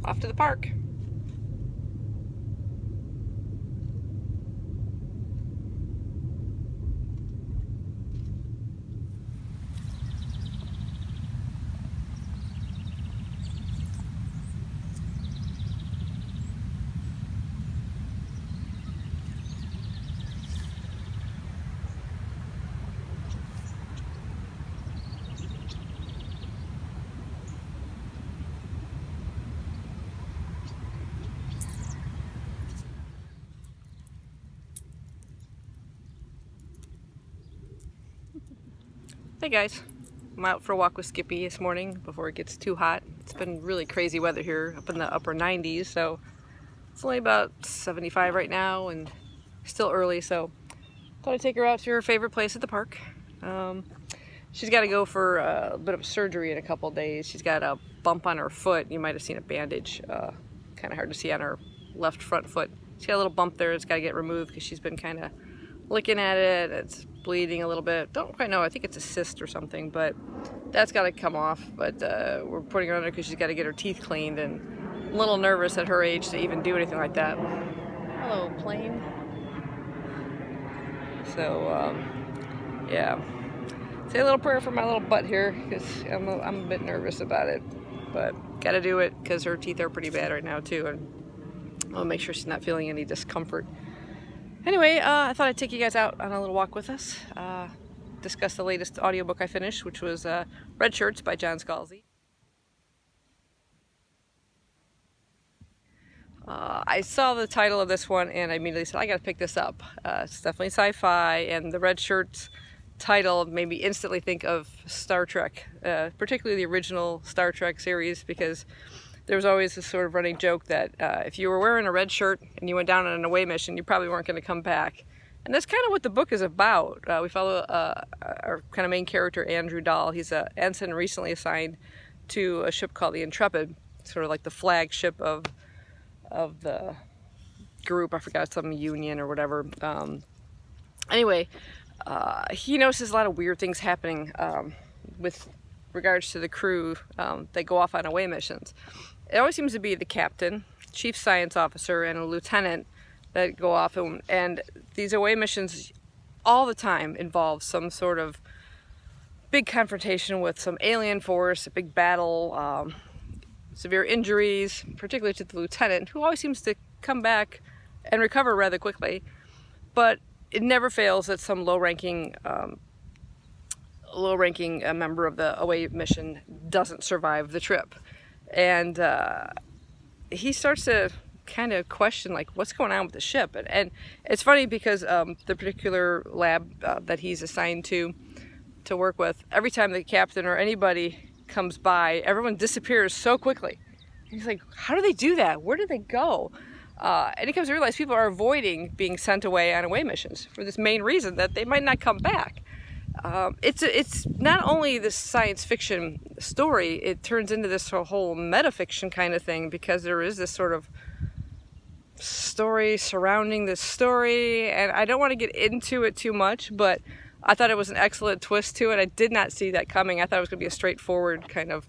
off to the park. Hey guys, I'm out for a walk with Skippy this morning before it gets too hot. It's been really crazy weather here, up in the upper 90s, so it's only about 75 right now and still early, so thought I'd take her out to her favorite place at the park. She's got to go for a bit of surgery in a couple days. She's got a bump on her foot. You might have seen a bandage, kind of hard to see on her left front foot. She's got a little bump there. It's got to get removed because she's been kind of looking at it. It's bleeding a little bit. Don't quite know. I think it's a cyst or something, but that's got to come off. But we're putting her under because she's got to get her teeth cleaned, and I'm a little nervous at her age to even do anything like that. Hello, plane. So, yeah. Say a little prayer for my little butt here because I'm a bit nervous about it. But gotta do it because her teeth are pretty bad right now too, and I'll make sure she's not feeling any discomfort. Anyway, I thought I'd take you guys out on a little walk with us, discuss the latest audiobook I finished, which was Red Shirts by John Scalzi. I saw the title of this one and I immediately said, I gotta pick this up. It's definitely sci-fi, and the Red Shirts title made me instantly think of Star Trek, particularly the original Star Trek series, because there was always this sort of running joke that if you were wearing a red shirt and you went down on an away mission, you probably weren't going to come back. And that's kind of what the book is about. We follow our kind of main character, Andrew Dahl. He's an ensign recently assigned to a ship called the Intrepid, sort of like the flagship of the group. I forgot, some union or whatever. Anyway, he notices a lot of weird things happening with regards to the crew that go off on away missions. It always seems to be the captain, chief science officer, and a lieutenant that go off, and these away missions all the time involve some sort of big confrontation with some alien force, a big battle, severe injuries, particularly to the lieutenant, who always seems to come back and recover rather quickly. But it never fails that some low-ranking member of the away mission doesn't survive the trip. And he starts to kind of question, like, what's going on with the ship? And it's funny because the particular lab that he's assigned to work with, every time the captain or anybody comes by, everyone disappears so quickly. He's like, how do they do that? Where do they go? And he comes to realize people are avoiding being sent away on away missions for this main reason, that they might not come back. It's not only this science fiction story, it turns into this whole metafiction kind of thing, because there is this sort of story surrounding this story, and I don't want to get into it too much, but I thought it was an excellent twist to it. I did not see that coming. I thought it was going to be a straightforward kind of,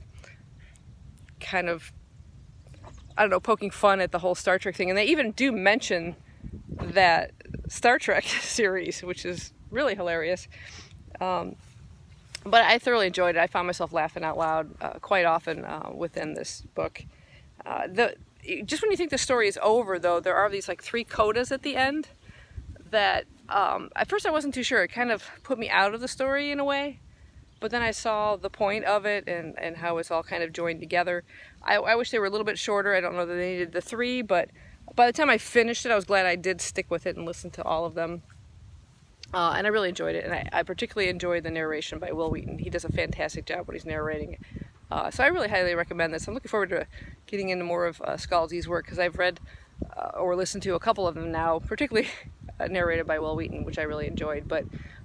I don't know, poking fun at the whole Star Trek thing. And they even do mention that Star Trek series, which is really hilarious. But I thoroughly enjoyed it. I found myself laughing out loud quite often within this book. Just when you think the story is over, though, there are these like 3 codas at the end that at first I wasn't too sure. It kind of put me out of the story in a way. But then I saw the point of it and how it's all kind of joined together. I wish they were a little bit shorter. I don't know that they needed the 3, but by the time I finished it, I was glad I did stick with it and listen to all of them. And I really enjoyed it, and I particularly enjoyed the narration by Wil Wheaton. He does a fantastic job when he's narrating. So I really highly recommend this. I'm looking forward to getting into more of Scalzi's work, because I've read or listened to a couple of them now, particularly narrated by Wil Wheaton, which I really enjoyed. But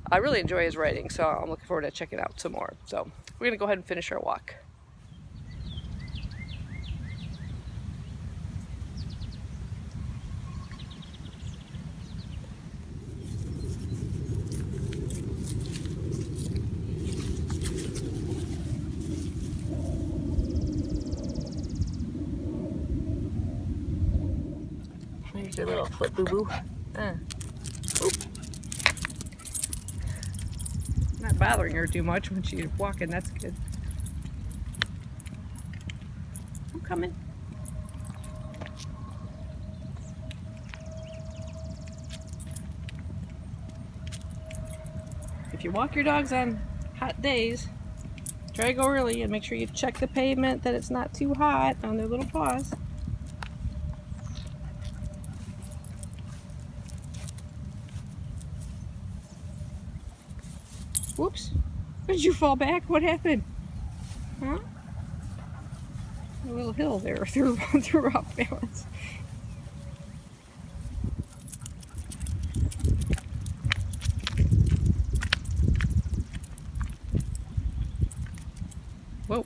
I really enjoy his writing, so I'm looking forward to checking out some more. So we're going to go ahead and finish our walk. Here's your little foot boo-boo. Not bothering her too much when she's walking, that's good. I'm coming. If you walk your dogs on hot days, try to go early and make sure you check the pavement that it's not too hot on their little paws. Whoops. Did you fall back? What happened? Huh? A little hill there threw off balance. Whoa.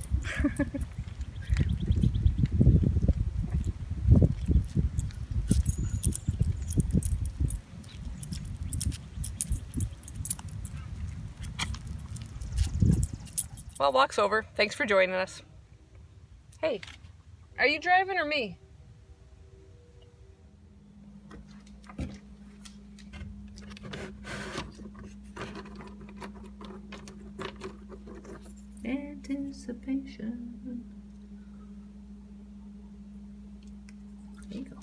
Well, walk's over. Thanks for joining us. Hey, are you driving or me? Anticipation. There you go.